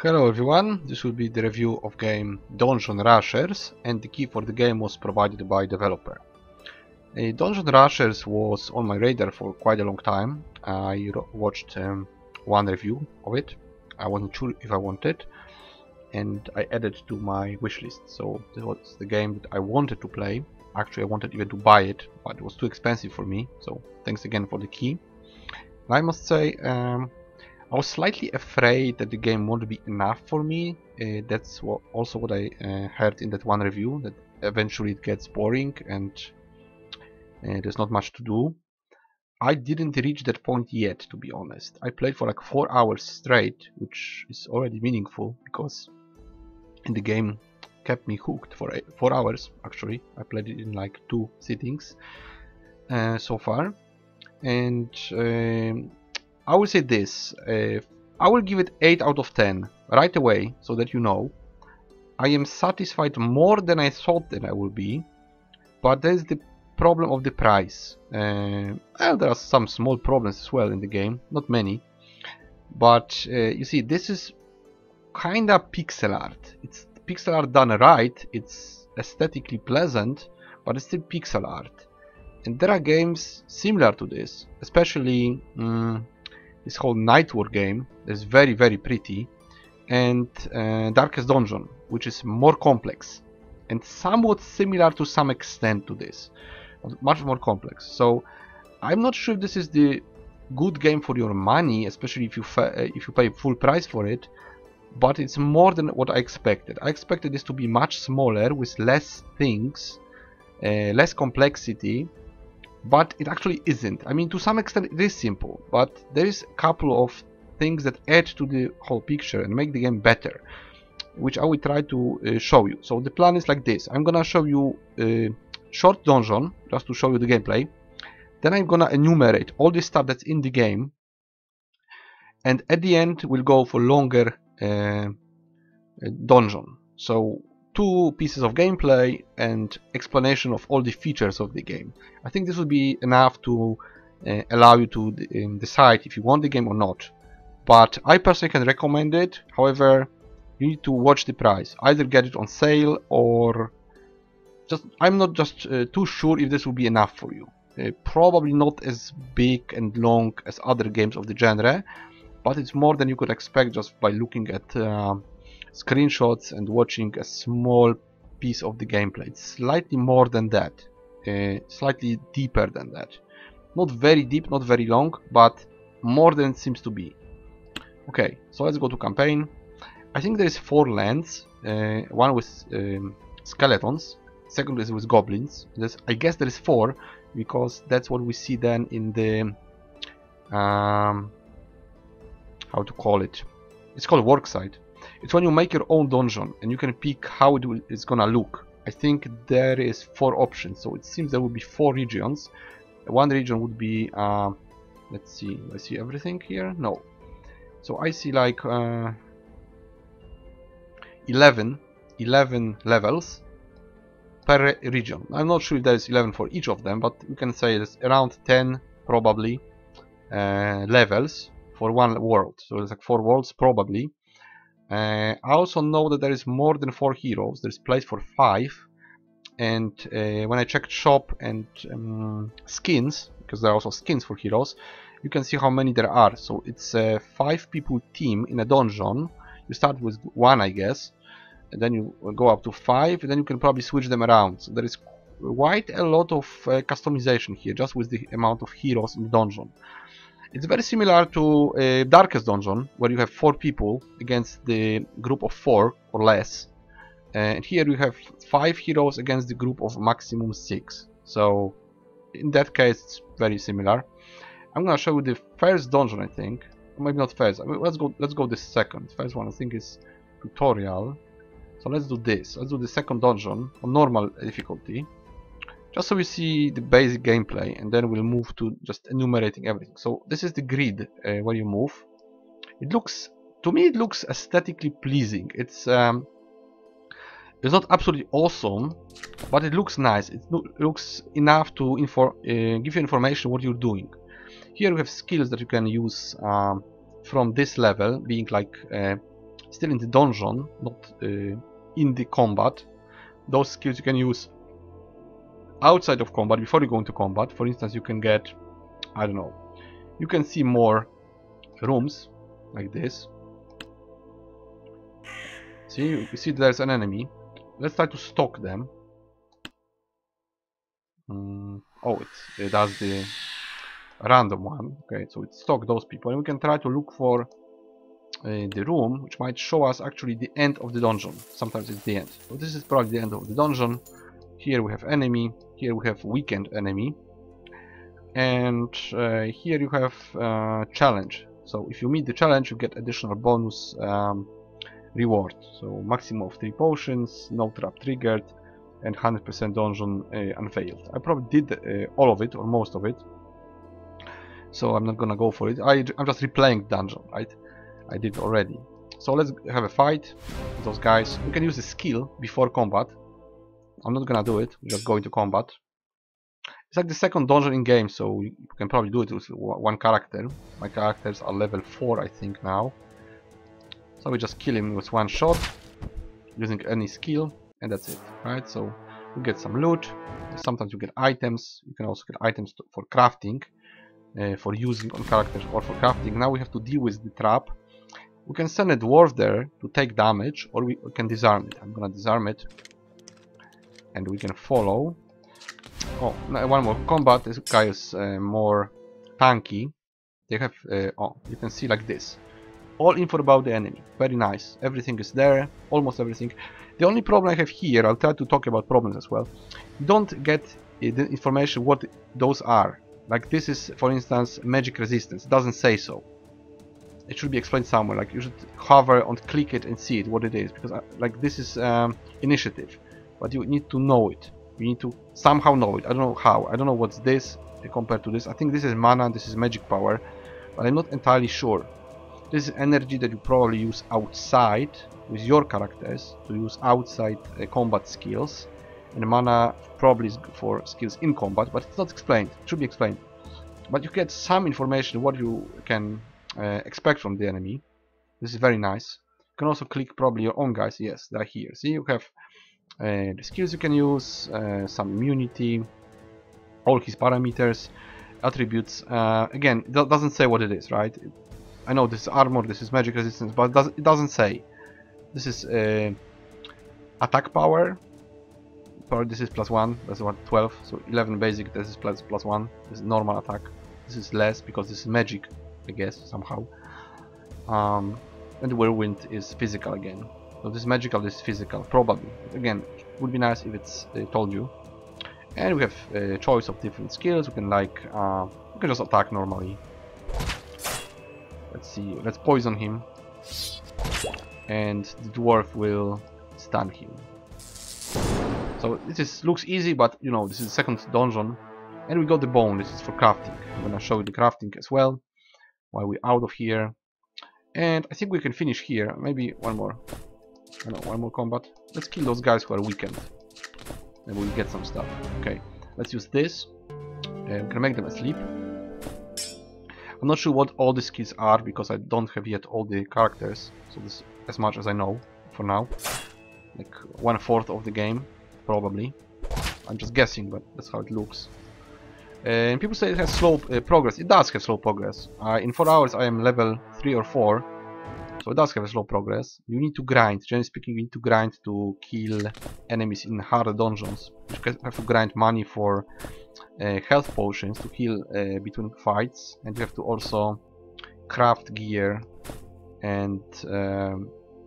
Hello everyone, this will be the review of game Dungeon Rushers, and the key for the game was provided by developer. Dungeon Rushers was on my radar for quite a long time. I watched one review of it. I wasn't sure if I wanted, and I added to my wishlist. So this was the game that I wanted to play. Actually, I wanted even to buy it, but it was too expensive for me. So thanks again for the key. And I must say, I was slightly afraid that the game won't be enough for me. That's also what I heard in that one review, that eventually it gets boring and there's not much to do. I didn't reach that point yet, to be honest. I played for like 4 hours straight, which is already meaningful because the game kept me hooked for 4 hours. Actually, I played it in like 2 sittings so far, and I will say this, I will give it 8 out of 10 right away, so that you know. I am satisfied more than I thought that I will be, but there's the problem of the price. And there are some small problems as well in the game, not many. But you see, this is kinda pixel art. It's pixel art done right, it's aesthetically pleasant, but it's still pixel art. And there are games similar to this, especially this whole Nightwar game is very pretty, and Darkest Dungeon, which is more complex and somewhat similar to some extent to this, much more complex. So I'm not sure if this is the good game for your money, especially if you pay full price for it, but it's more than what I expected. I expected this to be much smaller with less things, less complexity. But it actually isn't. I mean, to some extent it is simple, but there is a couple of things that add to the whole picture and make the game better, which I will try to show you. So the plan is like this. I'm gonna show you a short dungeon, just to show you the gameplay. Then I'm gonna enumerate all the stuff that's in the game, and at the end we'll go for longer dungeon. So 2 pieces of gameplay and explanation of all the features of the game. I think this will be enough to allow you to decide if you want the game or not. But I personally can recommend it. However, you need to watch the price. Either get it on sale or I'm not just too sure if this will be enough for you. Probably not as big and long as other games of the genre, but it's more than you could expect just by looking at screenshots and watching a small piece of the gameplay. It's slightly more than that, slightly deeper than that. Not very deep, not very long, but more than it seems to be. Okay, so let's go to campaign. I think there is 4 lands, one with skeletons, second is with goblins. I guess there is 4 because that's what we see then in the how to call it. It's called worksite. It's when you make your own dungeon and you can pick how it's gonna look. I think there is 4 options, so it seems there will be 4 regions. One region would be, let's see, I see everything here? No. So I see like 11 levels per region. I'm not sure if there's 11 for each of them, but you can say there's around 10 probably levels for one world. So there's like 4 worlds probably. I also know that there is more than 4 heroes. There's place for 5, and when I checked shop and skins, because there are also skins for heroes, you can see how many there are. So it's a 5 people team in a dungeon. You start with 1, I guess, and then you go up to 5, and then you can probably switch them around. So there is quite a lot of customization here, just with the amount of heroes in the dungeon. It's very similar to Darkest Dungeon, where you have 4 people against the group of 4 or less. And here you have 5 heroes against the group of maximum 6. So in that case it's very similar. I'm gonna show you the first dungeon, I think. Maybe not first. I mean, let's go the second. First one I think is tutorial. So let's do this. Let's do the second dungeon on normal difficulty. Just so we see the basic gameplay, and then we'll move to just enumerating everything. So this is the grid where you move. It looks, to me, it looks aesthetically pleasing. It's not absolutely awesome, but it looks nice. It looks enough to give you information what you're doing. Here we have skills that you can use from this level, being like still in the dungeon, not in the combat. Those skills you can use outside of combat, before you go into combat. For instance, you can get, I don't know, you can see more rooms like this. See, you see there's an enemy. Let's try to stalk them. Oh, it does the random one. Okay, so it stalks those people, and we can try to look for the room, which might show us actually the end of the dungeon. Sometimes it's the end. So this is probably the end of the dungeon. Here we have enemy. Here we have weakened enemy. And here you have challenge. So if you meet the challenge, you get additional bonus reward. So maximum of 3 potions, no trap triggered, and 100% dungeon unveiled. I probably did all of it, or most of it. So I'm not gonna go for it. I'm just replaying the dungeon, right? I did already. So let's have a fight with those guys. We can use the skill before combat. I'm not gonna do it, we just go into combat. It's like the second dungeon in game, so you can probably do it with one character. My characters are level 4, I think, now. So we just kill him with one shot, using any skill, and that's it, right? So you get some loot, sometimes you get items, you can also get items for crafting, for using on characters or for crafting. Now we have to deal with the trap. We can send a dwarf there to take damage, or we can disarm it. I'm gonna disarm it, and we can follow. Oh, one more combat. This guy is more tanky. They have, oh, you can see like this. All info about the enemy. Very nice. Everything is there. Almost everything. The only problem I have here, I'll try to talk about problems as well. You don't get the information what those are. Like this is, for instance, magic resistance. It doesn't say so. It should be explained somewhere. Like you should hover and click it and see it, what it is. Because like this is initiative. But you need to know it. You need to somehow know it. I don't know how. I don't know what's this compared to this. I think this is mana, this is magic power, but I'm not entirely sure. This is energy that you probably use outside with your characters to use outside combat skills, and mana probably is for skills in combat, but it's not explained. It should be explained. But you get some information what you can expect from the enemy. This is very nice. You can also click probably your own guys. Yes, they're here. See, you have the skills you can use, some immunity, all his parameters, attributes. Again, it doesn't say what it is, right? I know this is armor, this is magic resistance, but it doesn't say. This is attack power. This is +1, that's what, 12, so 11 basic, this is +1, this is normal attack. This is less because this is magic, I guess, somehow. And the whirlwind is physical again. So this is magical, this is physical, probably. Again, it would be nice if it's told you. And we have a choice of different skills. We can like, we can just attack normally. Let's see, let's poison him. And the dwarf will stun him. So this looks easy, but you know, this is the second dungeon. And we got the bone, this is for crafting. I'm gonna show you the crafting as well, while we're out of here. And I think we can finish here, maybe one more. I know, one more combat. Let's kill those guys who are weakened. And we'll get some stuff. Okay, let's use this. We can make them asleep. I'm not sure what all the skills are, because I don't have yet all the characters. So this is as much as I know for now. Like 1/4 of the game, probably. I'm just guessing, but that's how it looks. And people say it has slow progress. It does have slow progress. In 4 hours I am level 3 or 4. So it does have a slow progress. You need to grind. Generally speaking, you need to grind to kill enemies in hard dungeons. You have to grind money for health potions to heal between fights. And you have to also craft gear. And,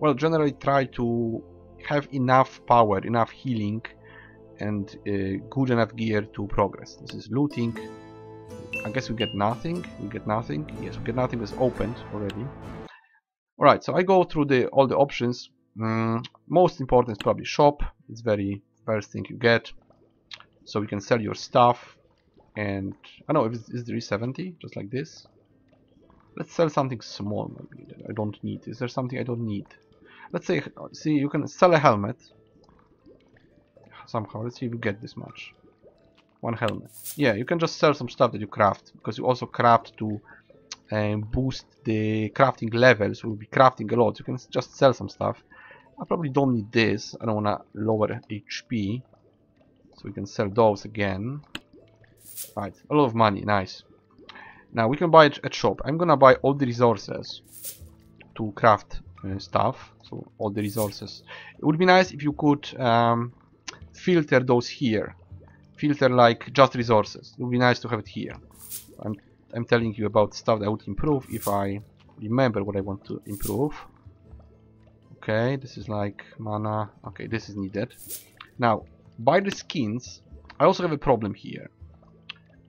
well, generally try to have enough power, enough healing, and good enough gear to progress. This is looting. I guess we get nothing. We get nothing. Yes, we get nothing. It's opened already. Alright, so I go through all the options. Most important is probably shop. It's very first thing you get. So you can sell your stuff. And I don't know if it's 370, just like this. Let's sell something small maybe that I don't need. Is there something I don't need? Let's say, see, you can sell a helmet. Somehow, let's see if you get this much. One helmet. Yeah, you can just sell some stuff that you craft, because you also craft to and boost the crafting levels. We'll be crafting a lot. You can just sell some stuff. I probably don't need this. I don't want to lower HP, so we can sell those again. Right, a lot of money, nice. Now we can buy it at shop. I'm gonna buy all the resources to craft stuff. So all the resources. It would be nice if you could filter those here. Filter like just resources. It would be nice to have it here. I'm telling you about stuff that I would improve if I remember what I want to improve. Okay, this is like mana. Okay, this is needed. Now, buy the skins. I also have a problem here.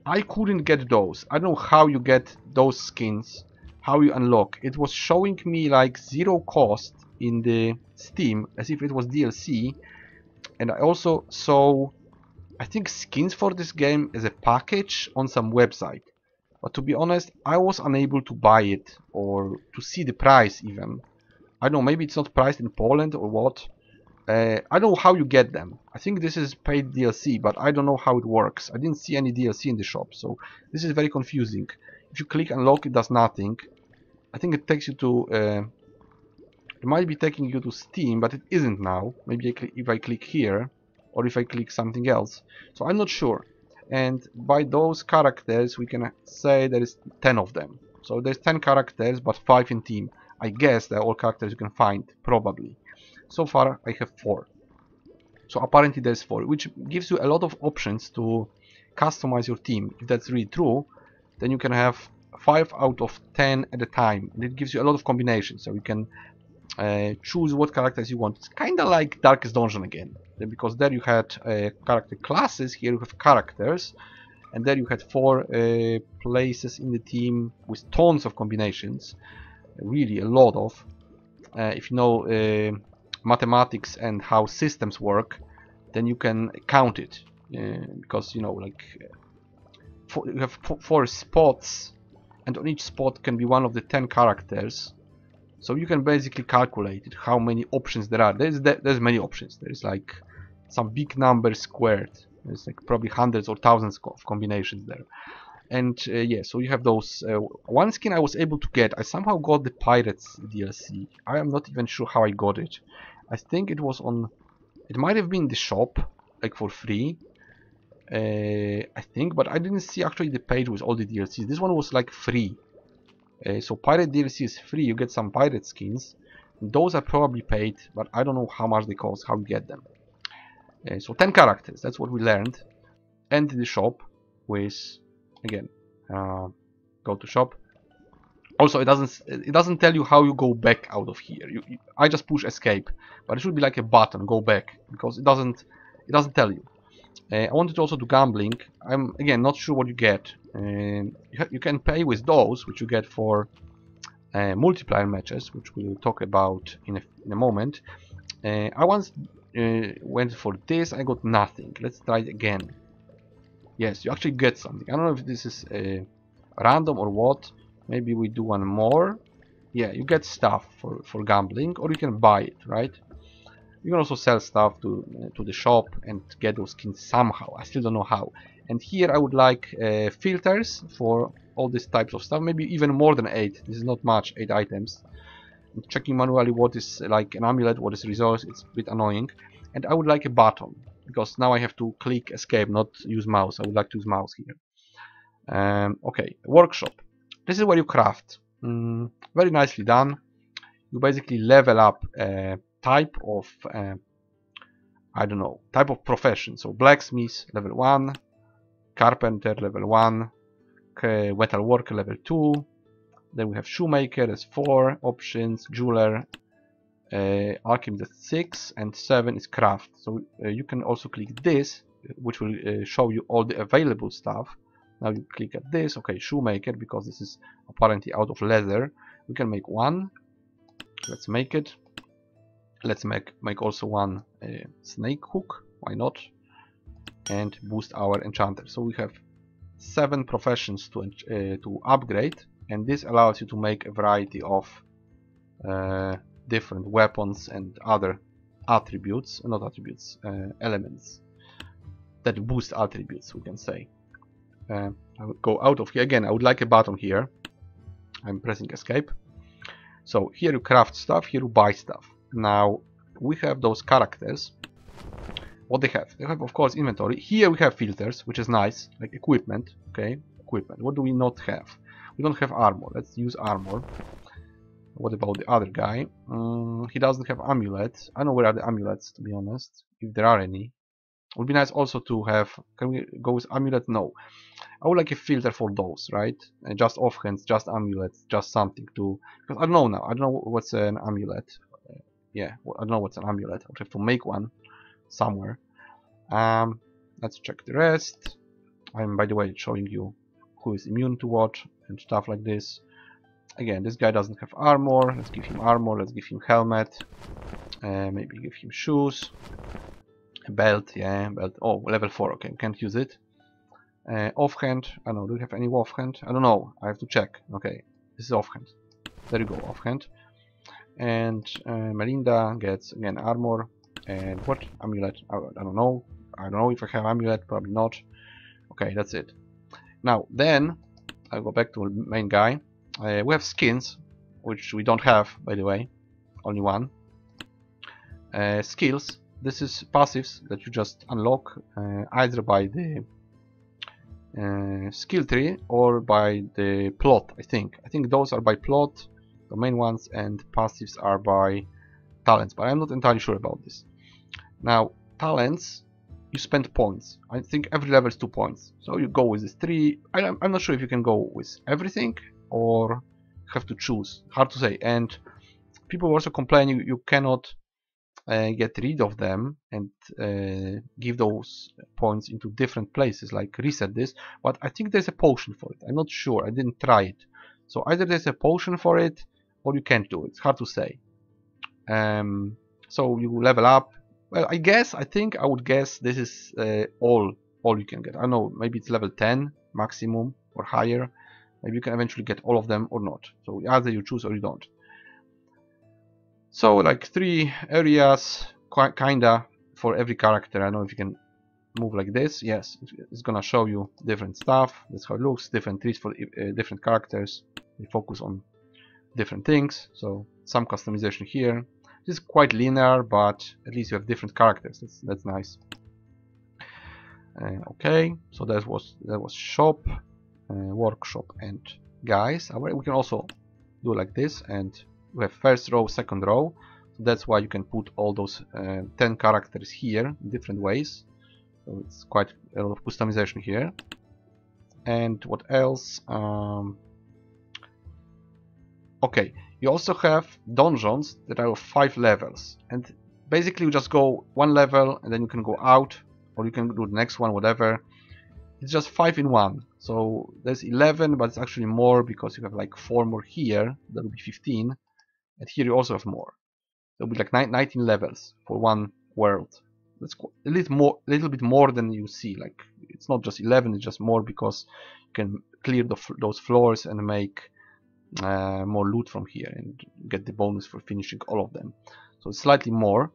I couldn't get those. I don't know how you get those skins, how you unlock. It was showing me like 0 cost in the Steam, as if it was DLC. And I also saw, I think, skins for this game as a package on some website. But to be honest, I was unable to buy it or to see the price even. I don't know, maybe it's not priced in Poland or what. I don't know how you get them. I think this is paid DLC, but I don't know how it works. I didn't see any DLC in the shop, so this is very confusing. If you click unlock, it does nothing. I think it takes you to... it might be taking you to Steam, but it isn't now. Maybe if I click here, or if I click something else. So I'm not sure. And by those characters, we can say there is 10 of them. So there's 10 characters, but 5 in team. I guess they're all characters you can find, probably. So far I have 4. So apparently there's 4, which gives you a lot of options to customize your team. If that's really true, then you can have 5 out of 10 at a time. And it gives you a lot of combinations, so you can choose what characters you want. It's kinda like Darkest Dungeon again, because there you had character classes, here you have characters, and there you had 4 places in the team with tons of combinations. Really a lot of. If you know mathematics and how systems work, then you can count it, because you know, like you have 4 spots, and on each spot can be one of the 10 characters. So you can basically calculate it, how many options there are. There's many options. There's like some big number squared. There's like probably hundreds or thousands of combinations there. And yeah, so you have those. One skin I was able to get, I somehow got the Pirates DLC. I am not even sure how I got it. I think it was on, it might have been the shop, like for free. I think, but I didn't see actually the page with all the DLCs. This one was like free. So Pirate DLC is free, you get some pirate skins. Those are probably paid, but I don't know how much they cost, how you get them. So 10 characters, that's what we learned. And the shop with, again, go to shop. Also, it doesn't tell you how you go back out of here. I just push escape, but it should be like a button, go back, because it doesn't tell you. I wanted to also do gambling. I'm again not sure what you get. You can pay with those, which you get for multiplayer matches, which we'll talk about in a moment. I once went for this, I got nothing. Let's try it again. Yes, you actually get something. I don't know if this is random or what. Maybe we do one more. Yeah, you get stuff for gambling, or you can buy it, right? You can also sell stuff to the shop and get those skins somehow. I still don't know how. And here I would like filters for all these types of stuff. Maybe even more than 8. This is not much, 8 items. I'm checking manually what is like an amulet, what is resource. It's a bit annoying. And I would like a button, because now I have to click escape, not use mouse. I would like to use mouse here. Okay, workshop. This is where you craft. Very nicely done. You basically level up type of I don't know, type of profession. So blacksmith level 1, carpenter level 1, metal worker level 2, then we have shoemaker as 4 options, jeweler, alchemist 6, and 7 is craft. So you can also click this, which will show you all the available stuff. Now you click at this, okay, shoemaker, because this is apparently out of leather. We can make one. Let's make it. Let's make also one snake hook, why not? And boost our enchanter. So we have 7 professions to upgrade, and this allows you to make a variety of different weapons and other attributes, not attributes, elements that boost attributes, we can say. I would go out of here again. I would like a button here. I'm pressing escape. So here you craft stuff, here you buy stuff. Now we have those characters. What they have of course inventory. Here we have filters, which is nice, like equipment. Okay, equipment. What do we not have? We don't have armor. Let's use armor. What about the other guy? He doesn't have amulet. I don't know where are the amulets, to be honest, if there are any. It would be nice also to have. Can we go with amulet? No. I would like a filter for those, right? Just offhands, just amulets, just something to. Because I don't know now. I don't know what's an amulet. Yeah, I don't know what's an amulet. I would have to make one somewhere. Let's check the rest. I'm, by the way, showing you who is immune to what and stuff like this. Again, this guy doesn't have armor. Let's give him armor. Let's give him helmet. Maybe give him shoes. A belt, yeah, belt. Oh, level 4. Okay, can't use it. Offhand. I don't know. Do we have any offhand? I don't know. I have to check. Okay, this is offhand. There you go, offhand. And Melinda gets again armor. And what amulet? I don't know. I don't know if I have amulet. Probably not. Okay, that's it. Now then, I'll go back to the main guy. We have skins, which we don't have, by the way. Only one. Skills. This is passives that you just unlock either by the skill tree or by the plot. I think those are by plot, the main ones, and passives are by talents. But I'm not entirely sure about this. Now, talents, you spend points. I think every level is 2 points. So you go with this 3. I'm not sure if you can go with everything or have to choose. Hard to say. And people also complain you cannot get rid of them and give those points into different places, like reset this. But I think there's a potion for it. I'm not sure. I didn't try it. So either there's a potion for it or you can't do it. It's hard to say. So you level up. Well, I think I would guess this is all you can get. I don't know, maybe it's level 10 maximum or higher. Maybe you can eventually get all of them or not. So either you choose or you don't. So like 3 areas, kinda, for every character. I don't know if you can move like this. Yes, it's gonna show you different stuff. That's how it looks. Different trees for different characters. They focus on different things. So some customization here. This is quite linear, but at least you have different characters. That's nice. Okay, so that was shop, workshop, and guys. We can also do like this, and we have first row, second row. So that's why you can put all those 10 characters here in different ways. So it's quite a lot of customization here. And what else? Okay, you also have dungeons that are of 5 levels, and basically you just go 1 level and then you can go out, or you can do the next one, whatever. It's just 5 in 1, so there's 11, but it's actually more because you have like 4 more here. That would be 15, and here you also have more. There will be like 19 levels for one world. That's a little bit more than you see. Like, it's not just 11, it's just more because you can clear those floors and make more loot from here and get the bonus for finishing all of them. So it's slightly more.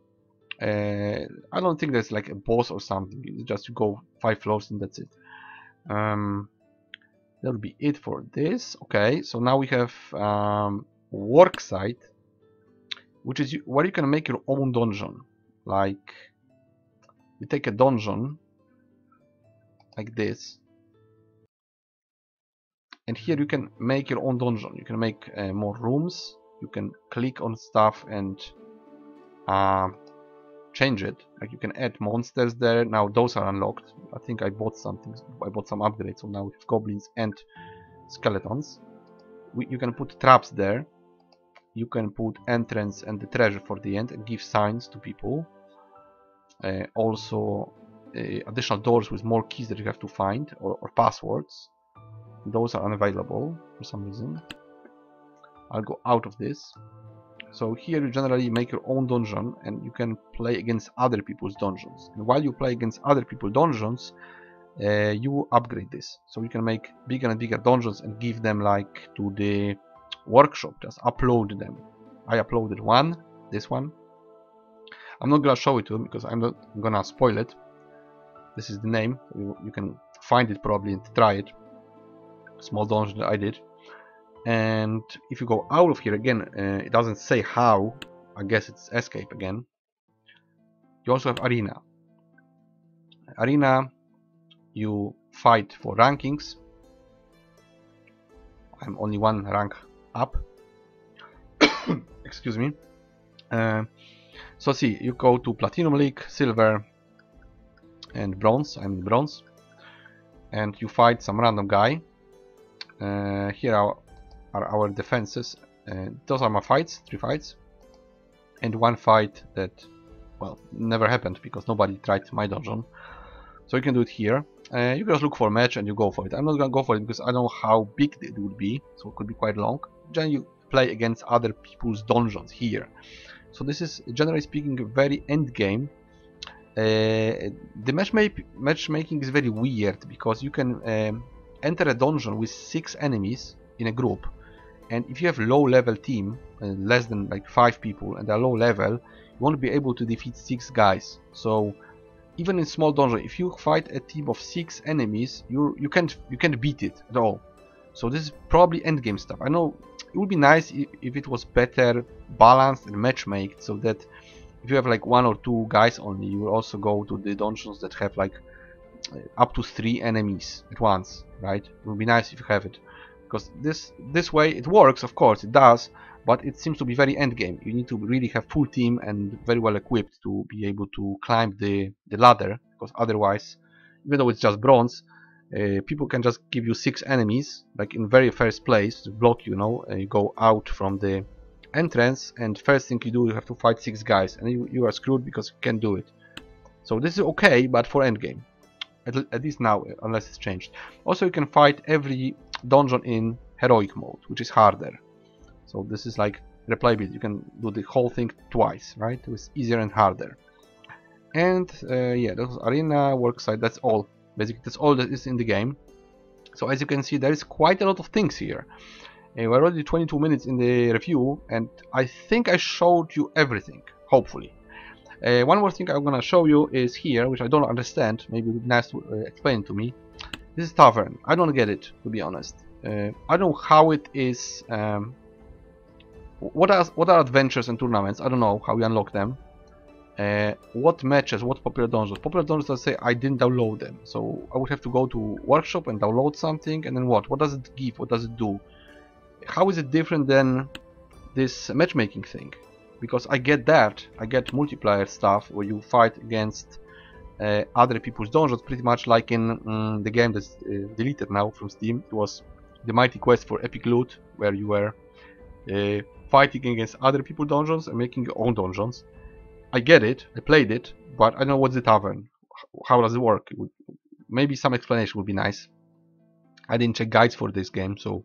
I don't think there's like a boss or something. It's just you go 5 floors and that's it. That'll be it for this. Okay, so now we have work site, which is where you can make your own dungeon. Like, you take a dungeon like this, and here you can make your own dungeon. You can make more rooms. You can click on stuff and change it. Like, you can add monsters there. Now those are unlocked. I think I bought something. I bought some upgrades, so now we have goblins and skeletons. You can put traps there. You can put entrance and the treasure for the end and give signs to people. Also additional doors with more keys that you have to find, or passwords. Those are unavailable for some reason. I'll go out of this. So here you generally make your own dungeon and you can play against other people's dungeons. And while you play against other people's dungeons, you upgrade this. So you can make bigger and bigger dungeons and give them like to the workshop. Just upload them. I uploaded one, this one. I'm not gonna show it to you because I'm not gonna spoil it. This is the name. You can find it probably and try it. Small dungeon that I did. And if you go out of here again, it doesn't say how. I guess it's escape again. You also have arena. Arena, you fight for rankings. I'm only one rank up. Excuse me. So see, you go to Platinum League, Silver, and Bronze. I'm in Bronze. And you fight some random guy. Here are our defenses. Those are my fights, 3 fights. And 1 fight that, well, never happened because nobody tried my dungeon. So you can do it here. You can just look for a match and you go for it. I'm not gonna go for it because I don't know how big it would be, so it could be quite long. Then you play against other people's dungeons here. So this is, generally speaking, a very end game. The matchmaking is very weird because you can enter a dungeon with 6 enemies in a group, and if you have low level team, less than like 5 people, and they're low level, you won't be able to defeat 6 guys. So even in small dungeon, if you fight a team of 6 enemies, you can't beat it at all. So this is probably endgame stuff. I know it would be nice if it was better balanced and matchmaked, so that if you have like 1 or 2 guys only, you will also go to the dungeons that have like up to 3 enemies at once, right? It would be nice if you have it, because this way it works, of course it does, but it seems to be very endgame. You need to really have full team and very well equipped to be able to climb the ladder, because otherwise, even though it's just bronze, people can just give you 6 enemies, like in very first place, to block you, you go out from the entrance, and first thing you do, you have to fight 6 guys, and you are screwed because you can't do it. So this is okay, but for endgame, at least now, unless it's changed. Also, you can fight every dungeon in heroic mode, which is harder. So this is like replayability. You can do the whole thing twice, right? It's easier and harder. And yeah, those arena, worksite, that's all. Basically, that's all that is in the game. So as you can see, there is quite a lot of things here. We're already 22 minutes in the review, and I think I showed you everything, hopefully. One more thing I'm gonna show you is here, which I don't understand. Maybe it would be nice to explain to me. This is tavern. I don't get it, to be honest. I don't know how it is. What are adventures and tournaments? I don't know how you unlock them. What matches? What popular dungeons? Popular dungeons, I say I didn't download them, so I would have to go to workshop and download something, and then what? What does it give? What does it do? How is it different than this matchmaking thing? Because I get that, I get multiplayer stuff where you fight against other people's dungeons, pretty much like in the game that's deleted now from Steam. It was the Mighty Quest for Epic Loot, where you were fighting against other people's dungeons and making your own dungeons. I get it, I played it, but I don't know what's the tavern. How does it work? Maybe some explanation would be nice. I didn't check guides for this game, so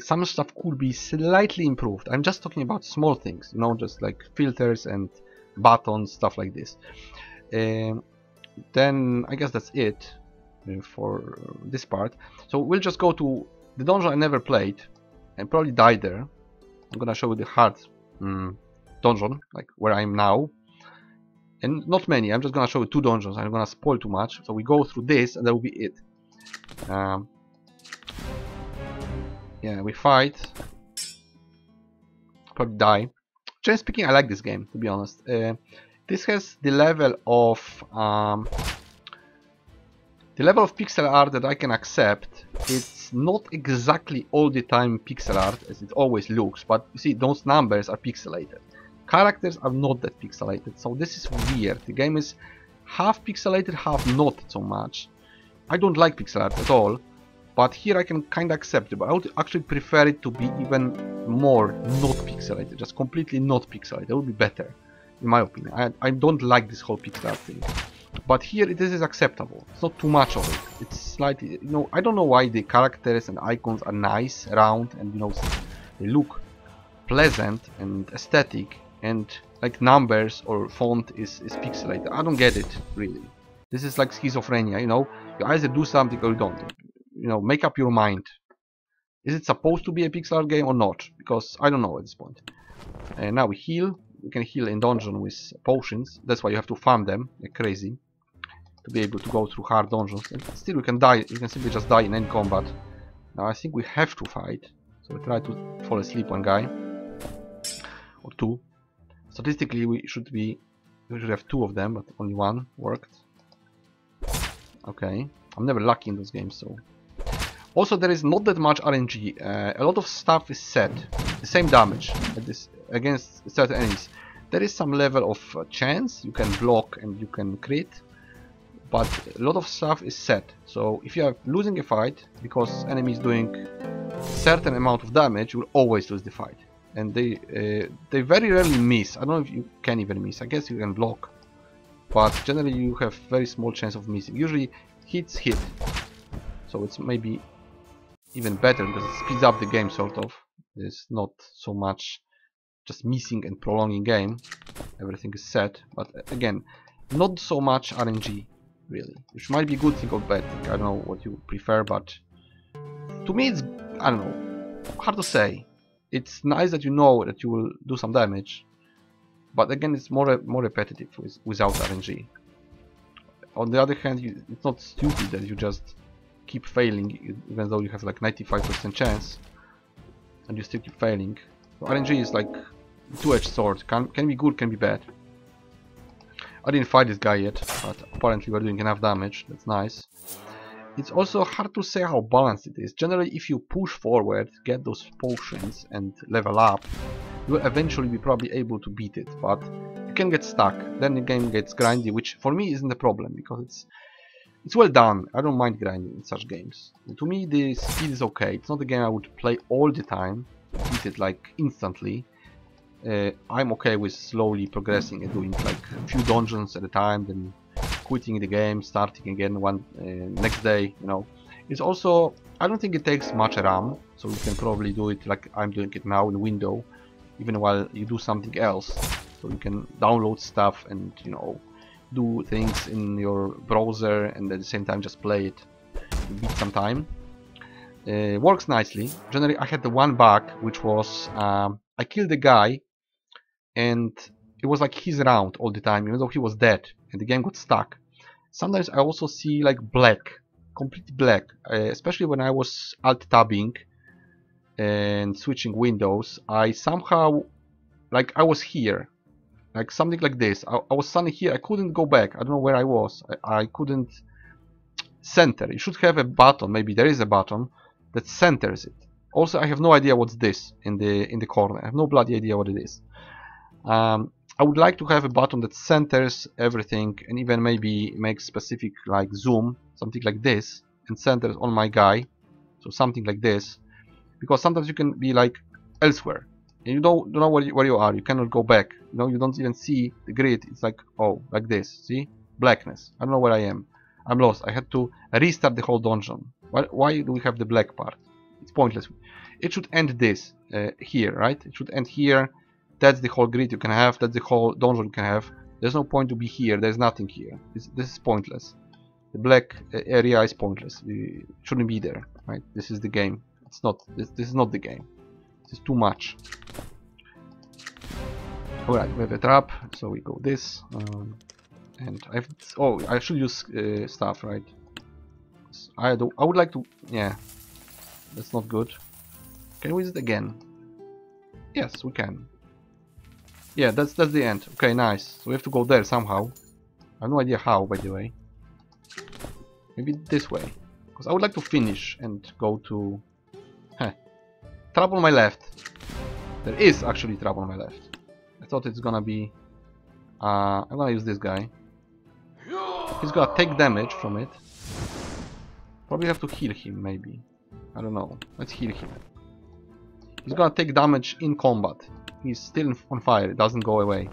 some stuff could be slightly improved. I'm just talking about small things, just like filters and buttons, stuff like this. Then I guess that's it for this part. So we'll just go to the dungeon I never played and probably die there. I'm gonna show you the hard dungeon, like where I am now, and not many. I'm just gonna show you 2 dungeons. I'm gonna spoil too much, so we go through this and that will be it. Yeah, we fight, probably die. Generally speaking, I like this game, to be honest. This has the level of pixel art that I can accept. It's not exactly all the time pixel art as it always looks, but you see, those numbers are pixelated. Characters are not that pixelated, so this is weird. The game is half pixelated, half not so much. I don't like pixel art at all, but here I can kind of accept it. But I would actually prefer it to be even more not pixelated, just completely not pixelated. That would be better, in my opinion. I don't like this whole pixel art thing. But here it is acceptable. It's not too much of it. It's slightly, I don't know why the characters and icons are nice, round, and they look pleasant and aesthetic, and like numbers or font is pixelated. I don't get it, really. This is like schizophrenia, you either do something or you don't. Make up your mind. Is it supposed to be a pixel art game or not? Because I don't know at this point. And now we heal. We can heal in dungeon with potions. That's why you have to farm them like crazy to be able to go through hard dungeons. And still we can die. You can simply just die in any combat. Now I think we have to fight. So we try to fall asleep one guy or two. Statistically, we should have two of them, but only one worked. Okay, I'm never lucky in those games, so. Also, there is not that much RNG. A lot of stuff is set. The same damage against certain enemies. There is some level of chance. You can block and you can crit. But a lot of stuff is set. So if you are losing a fight because enemy is doing certain amount of damage, you will always lose the fight. And they very rarely miss. I don't know if you can even miss. I guess you can block. But generally you have very small chance of missing. Usually hits hit. So it's maybe even better because it speeds up the game, sort of. There's not so much just missing and prolonging game. Everything is set, but again, not so much RNG, really. Which might be a good thing or bad thing. I don't know what you prefer, but to me it's, I don't know, hard to say. It's nice that you know that you will do some damage, but again, it's more repetitive without RNG. On the other hand, it's not stupid that you just keep failing, even though you have like 95% chance, and you still keep failing. So RNG is like a two-edged sword. Can be good, can be bad. I didn't fight this guy yet, but apparently we're doing enough damage. That's nice. It's also hard to say how balanced it is. Generally, if you push forward, get those potions and level up, you will eventually be probably able to beat it, but you can get stuck. Then the game gets grindy, which for me isn't a problem because it's well done. I don't mind grinding in such games. To me, the speed is okay. It's not a game I would play all the time, beat it like instantly. I'm okay with slowly progressing and doing like a few dungeons at a time, then quitting the game, starting again one next day. You know, it's also, I don't think it takes much RAM, so you can probably do it like I'm doing it now in window, even while you do something else. So you can download stuff and, you know, do things in your browser and at the same time just play it. You beat some time. Works nicely. Generally, I had the one bug, which was I killed the guy and it was like his round all the time, even though he was dead and the game got stuck. Sometimes I also see like black, complete black, especially when I was alt tabbing and switching windows. I somehow, like, I was here, like something like this. I was suddenly here. I couldn't go back. I don't know where I was. I couldn't center. You should have a button. Maybe there is a button that centers it. Also, I have no idea what's this in the corner. I have no bloody idea what it is. I would like to have a button that centers everything and even maybe makes specific like zoom, something like this, and centers on my guy. So something like this, because sometimes you can be like elsewhere and you don't know where you are. You cannot go back. You know, you don't even see the grid. It's like, oh, like this. See, blackness. I don't know where I am. I'm lost. I had to restart the whole dungeon. Why do we have the black part? It's pointless. It should end this here, right? It should end here. That's the whole grid you can have. That's the whole dungeon you can have. There's no point to be here. There's nothing here. This is pointless. The black area is pointless. We shouldn't be there, right? This is the game. It's not. This is not the game. This is too much. All right, we have a trap, so we go this, and I should use stuff, right? I would like to. Yeah, that's not good. Can we use it again? Yes, we can. Yeah, that's the end. Okay, nice. So we have to go there somehow. I have no idea how, by the way. Maybe this way, because I would like to finish and go to. Trap on my left. There is actually trap on my left. I thought it's gonna be. I'm gonna use this guy. He's gonna take damage from it. Probably have to heal him, maybe. I don't know. Let's heal him. He's gonna take damage in combat. He's still on fire, it doesn't go away.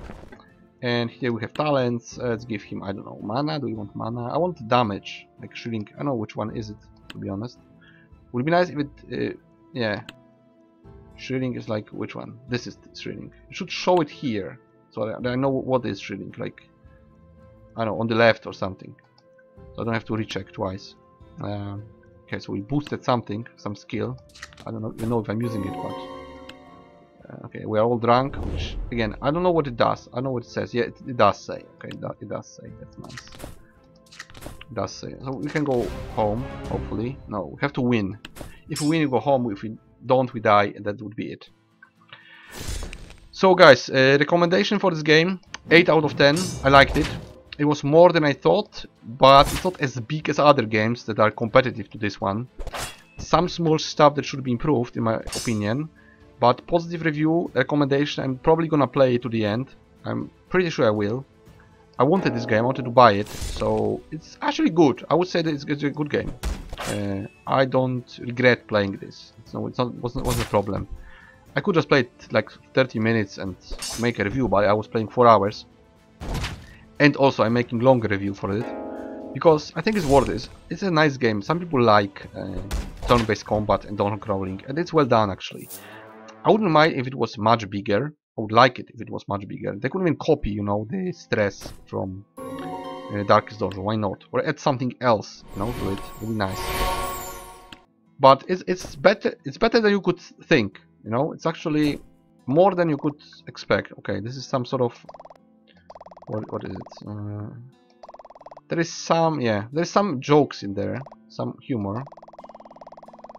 And here we have talents. Let's give him, I don't know, mana. Do we want mana? I want damage, like shrilling. I don't know which one is it, to be honest. Would be nice if it, yeah. Shrilling is like, which one? This is shrilling. You should show it here, so I know what is shrilling, like, I don't know, on the left or something. So I don't have to recheck twice. Okay, so we boosted something, some skill. I don't know, you know if I'm using it, but... okay, we are all drunk, which, again, I don't know what it does. I know what it says. Yeah, it does say. Okay, it does say. That's nice. It does say. So we can go home, hopefully. No, we have to win. If we win, we go home. If we don't we die, and that would be it. So guys, recommendation for this game, 8 out of 10. I liked it. It was more than I thought, but it's not as big as other games that are competitive to this one. Some small stuff that should be improved in my opinion, but positive review, recommendation. I'm probably gonna play it to the end. I'm pretty sure I will. I wanted this game, I wanted to buy it, so it's actually good. I would say that it's a good game. I don't regret playing this. Wasn't a problem. I could just play it like 30 minutes and make a review, but I was playing 4 hours. And also I'm making longer review for it, because I think it's worth it. It's a nice game. Some people like turn-based combat and dungeon crawling, and it's well done actually. I wouldn't mind if it was much bigger. I would like it if it was much bigger. They could even copy, you know, the stress from Darkest Dungeon. Why not? Or add something else, you know, to it. It would be nice. But it's better. It's better than you could think. You know, it's actually more than you could expect. Okay, this is some sort of what is it? There is some, yeah, there's some jokes in there, some humor.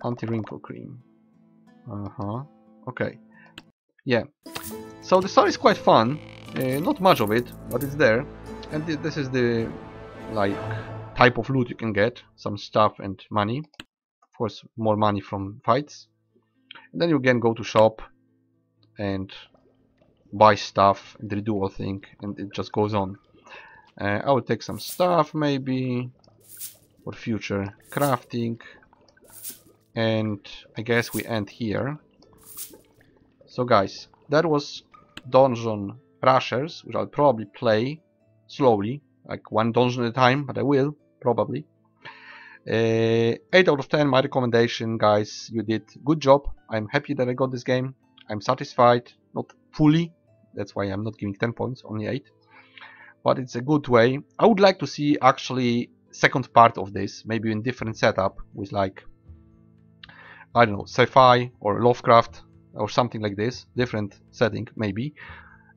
Anti-wrinkle cream. Okay. Yeah. So the story is quite fun. Not much of it, but it's there. And this is the like type of loot you can get. Some stuff and money. Of course, more money from fights. And then you can go to shop and buy stuff and redo all thing, and it just goes on. I will take some stuff maybe for future crafting, and I guess we end here. So guys, that was Dungeon Rushers, which I'll probably play slowly, like 1 dungeon at a time, but I will probably. 8 out of 10, my recommendation, guys. You did good job. I'm happy that I got this game. I'm satisfied, not fully. That's why I'm not giving 10 points, only 8. But it's a good way. I would like to see actually second part of this, maybe in different setup with like, I don't know, sci-fi or Lovecraft or something like this, different setting maybe,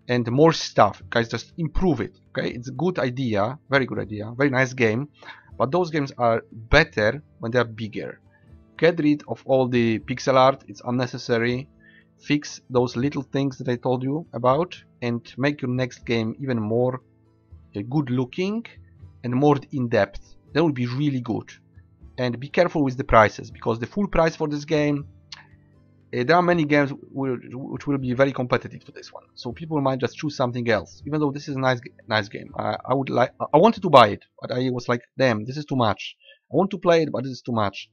and more stuff. Guys, just improve it. Okay, it's a good idea, very good idea, very nice game, but those games are better when they are bigger. Get rid of all the pixel art, it's unnecessary. Fix those little things that I told you about and make your next game even more good looking and more in depth. That would be really good. And be careful with the prices, because the full price for this game, there are many games which will be very competitive to this one, so people might just choose something else, even though this is a nice game. I wanted to buy it, but I was like, damn, this is too much. I want to play it, but this is too much.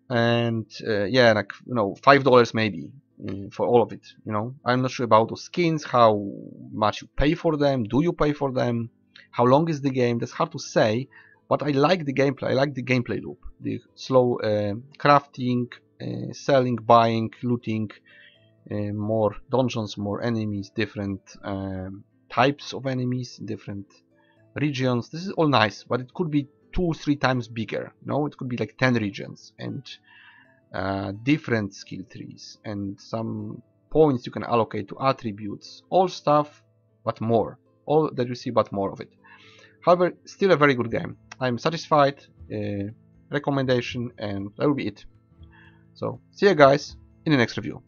And yeah, like, you know, $5 maybe for all of it. You know, I'm not sure about those skins, how much you pay for them, do you pay for them, how long is the game. That's hard to say, but I like the gameplay. I like the gameplay loop, the slow crafting, selling, buying, looting, more dungeons, more enemies, different types of enemies, different regions. This is all nice, but it could be 2-3 times bigger. No, it could be like 10 regions and different skill trees and some points you can allocate to attributes. All stuff, but more. All that you see, but more of it. However, still a very good game. I'm satisfied. Recommendation, and that will be it. So, see you guys in the next review.